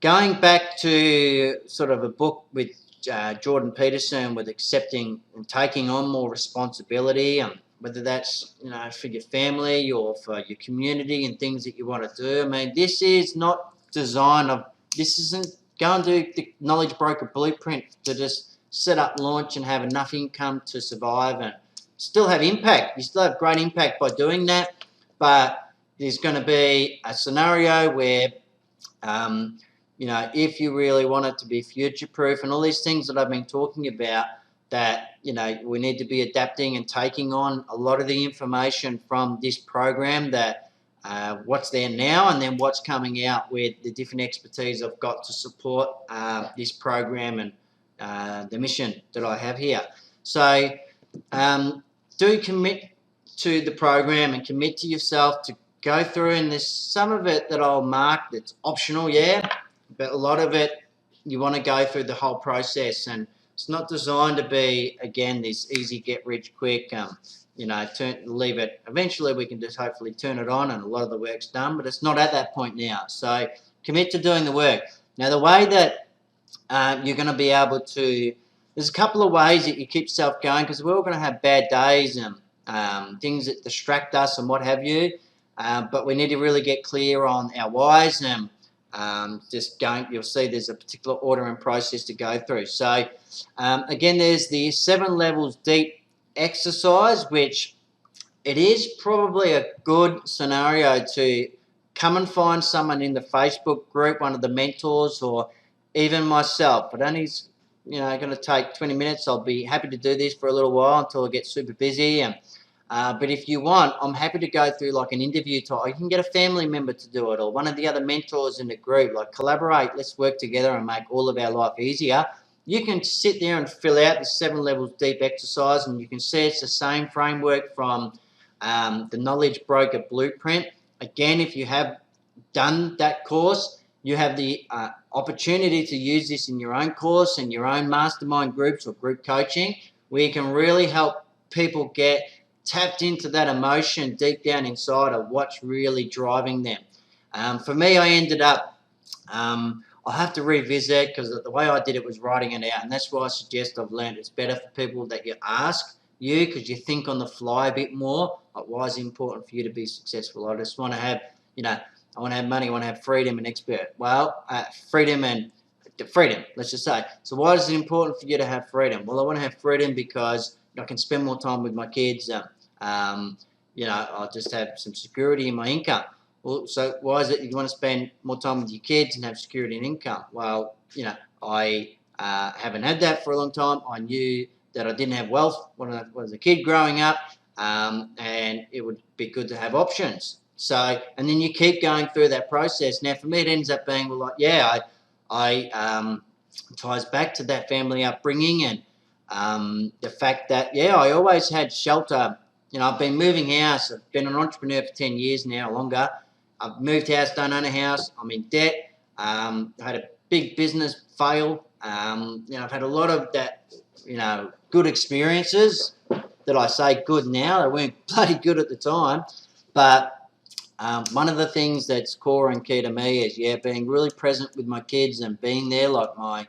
going back to sort of a book with Jordan Peterson with accepting and taking on more responsibility, whether that's for your family or for your community and things that you want to do. I mean, this is not designed of. This isn't go and do the knowledge broker blueprint to just set up, launch, and have enough income to survive and still have impact. You still have great impact by doing that, but there's going to be a scenario where if you really want it to be future-proof and all these things that I've been talking about, that, we need to be adapting and taking on a lot of the information from this program, that what's there now and then what's coming out with the different expertise I've got to support this program and the mission that I have here. So do commit to the program and commit to yourself to go through, and there's some of it that I'll mark that's optional, but a lot of it you want to go through the whole process, and it's not designed to be, again, this easy get rich quick, leave it. Eventually we can just hopefully turn it on and a lot of the work's done, but it's not at that point now. So commit to doing the work. Now, the way that you're going to be able to, there's a couple of ways that you keep yourself going, because we're all going to have bad days and things that distract us and what have you. But we need to really get clear on our whys, and you'll see there's a particular order and process to go through. So again, there's the 7 levels deep exercise, which it is probably a good scenario to come and find someone in the Facebook group, one of the mentors, or even myself. It only going to take 20 minutes. I'll be happy to do this for a little while until I get super busy. But if you want, I'm happy to go through like an interview type. You can get a family member to do it, or one of the other mentors in the group. Like, collaborate, let's work together and make all of our life easier. You can sit there and fill out the 7 levels deep exercise, and you can see it's the same framework from the Knowledge Broker Blueprint. Again, if you have done that course, you have the opportunity to use this in your own course and your own mastermind groups or group coaching, where you can really help people get tapped into that emotion deep down inside of what's really driving them. For me, I ended up, I'll have to revisit, because the way I did it was writing it out, and that's why I suggest I've learned it's better for people that you ask you, because you think on the fly a bit more. Like, why is it important for you to be successful? I just want to have, I want to have money, I want to have freedom and expert. Well, freedom, let's just say. So why is it important for you to have freedom? Well, I want to have freedom because I can spend more time with my kids. I'll just have some security in my income. Well, so why is it you want to spend more time with your kids and have security and income? Well, I haven't had that for a long time. I knew that I didn't have wealth when I was a kid growing up, and it would be good to have options. So, and then you keep going through that process. Now, for me, it ends up being, well, like, I ties back to that family upbringing, and the fact that, I always had shelter. I've been moving house. I've been an entrepreneur for 10 years now, longer. I've moved house, don't own a house. I'm in debt. I had a big business fail. I've had a lot of that, good experiences that I say good now. They weren't bloody good at the time. But one of the things that's core and key to me is, being really present with my kids and being there like my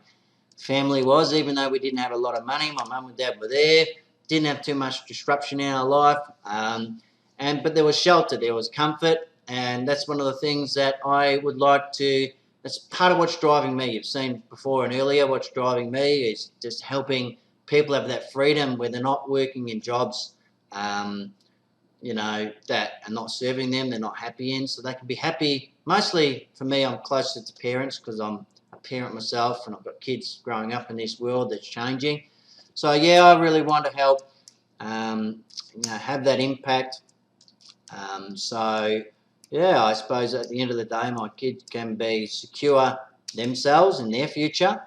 family was, even though we didn't have a lot of money. My mum and dad were there. Didn't have too much disruption in our life, but there was shelter, there was comfort, and that's one of the things that I would like to. That's part of what's driving me. You've seen before and earlier, what's driving me is just helping people have that freedom where they're not working in jobs, that are not serving them, they're not happy in, so they can be happy. Mostly for me, I'm closer to parents because I'm a parent myself, and I've got kids growing up in this world that's changing. So, I really want to help, have that impact. I suppose at the end of the day, my kids can be secure themselves and their future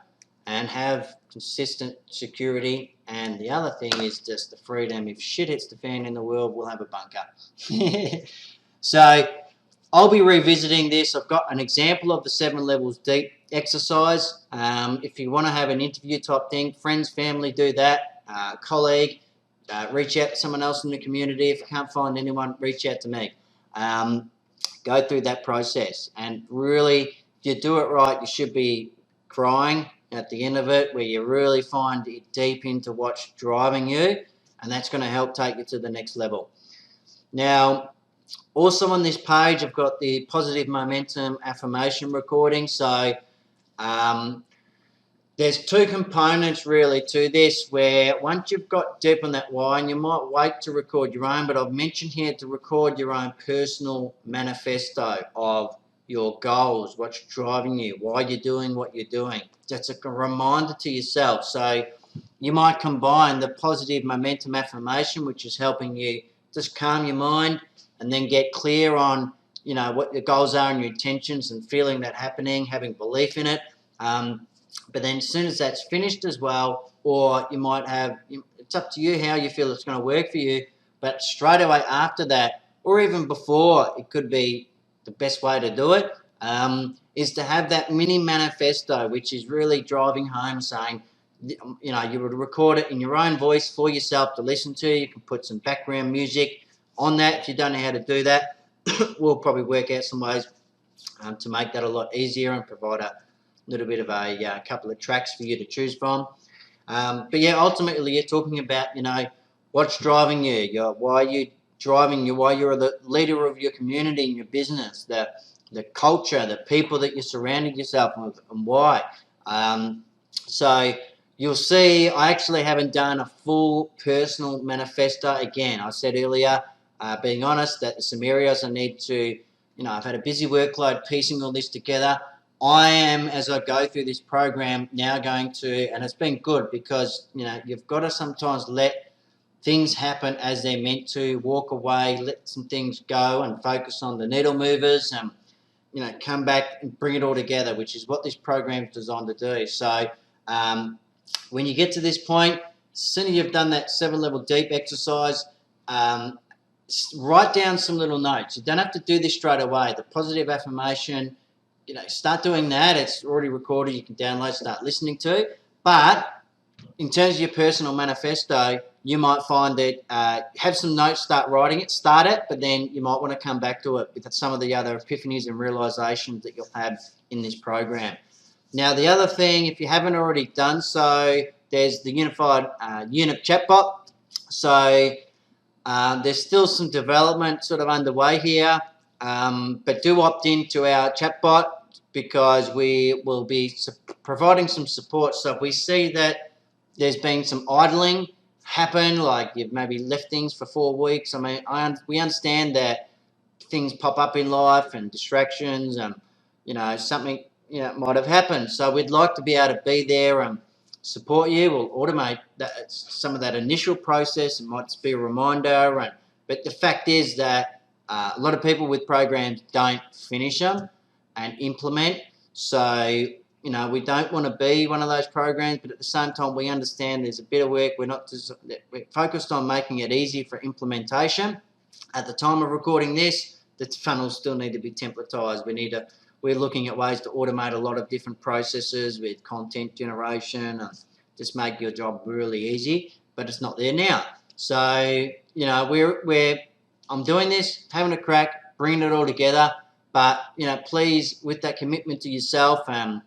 and have consistent security. And the other thing is just the freedom. If shit hits the fan in the world, we'll have a bunker. So I'll be revisiting this. I've got an example of the 7 levels deep exercise. If you want to have an interview type thing, friends, family, do that. Colleague, reach out to someone else in the community. If you can't find anyone, reach out to me. Go through that process and really you do it right, you should be crying at the end of it, where you really find it deep into what's driving you, and that's going to help take you to the next level. Now, also on this page, I've got the positive momentum affirmation recording. So there's two components really to this, where once you've got deep on that why, and you might wait to record your own, but I've mentioned here to record your own personal manifesto of your goals, what's driving you, why you're doing what you're doing. That's a reminder to yourself. So you might combine the positive momentum affirmation, which is helping you just calm your mind and then get clear on, what your goals are and your intentions, and feeling that happening, having belief in it. But then as soon as that's finished as well, or you might have, it's up to you how you feel it's going to work for you, but straight away after that, or even before, it could be the best way to do it, is to have that mini manifesto, which is really driving home, saying, you would record it in your own voice for yourself to listen to. You can put some background music on that. If you don't know how to do that, we'll probably work out some ways to make that a lot easier and provide a little bit of a couple of tracks for you to choose from. But yeah, ultimately you're talking about, what's driving you, why you're the leader of your community and your business, the culture, the people that you're surrounding yourself with, and why. So you'll see I actually haven't done a full personal manifesto. Again, I said earlier, being honest, that there's some areas I need to, I've had a busy workload piecing all this together. I am, as I go through this program, now going to, and it's been good because, you've got to sometimes let things happen as they're meant to, walk away, let some things go and focus on the needle movers and, come back and bring it all together, which is what this program is designed to do. So when you get to this point, as soon as you've done that 7-level deep exercise, write down some little notes. You don't have to do this straight away. The positive affirmation, start doing that. It's already recorded. You can download, start listening to. But in terms of your personal manifesto, you might find that have some notes, start writing it, start it, but then you might want to come back to it with some of the other epiphanies and realizations that you'll have in this program. Now, the other thing, if you haven't already done so, there's the unified unit chatbot. So there's still some development sort of underway here. But do opt into our chatbot, because we will be providing some support. So if we see that there's been some idling happen, like you've maybe left things for 4 weeks, we understand that things pop up in life and distractions and, something, might have happened. So we'd like to be able to be there and support you. We'll automate some of that initial process. It might just be a reminder. But the fact is that a lot of people with programs don't finish them and implement. So, we don't want to be one of those programs, but at the same time, we understand there's a bit of work. We're focused on making it easy for implementation. At the time of recording this, the funnels still need to be templatized. We're looking at ways to automate a lot of different processes with content generation and just make your job really easy, but it's not there now. So, I'm doing this, having a crack, bringing it all together, but, please, with that commitment to yourself and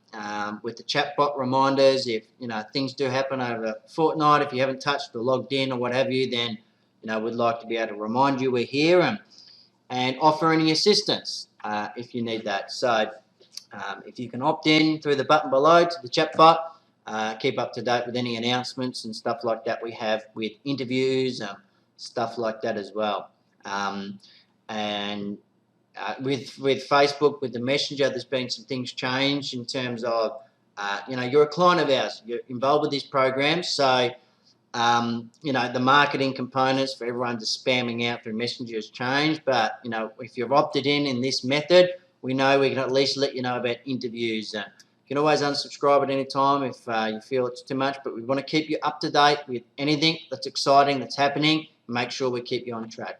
with the chatbot reminders, if, things do happen over a fortnight, if you haven't touched or logged in or what have you, then, we'd like to be able to remind you we're here and offer any assistance if you need that. So if you can opt in through the button below to the chatbot, keep up to date with any announcements and stuff like that we have with interviews and stuff like that as well. With Facebook, with the Messenger, there's been some things changed in terms of, you're a client of ours, you're involved with this program, so, the marketing components for everyone just spamming out through Messenger has changed, but, if you've opted in this method, we know we can at least let you know about interviews. You can always unsubscribe at any time if you feel it's too much, but we want to keep you up to date with anything that's exciting, that's happening, and make sure we keep you on track.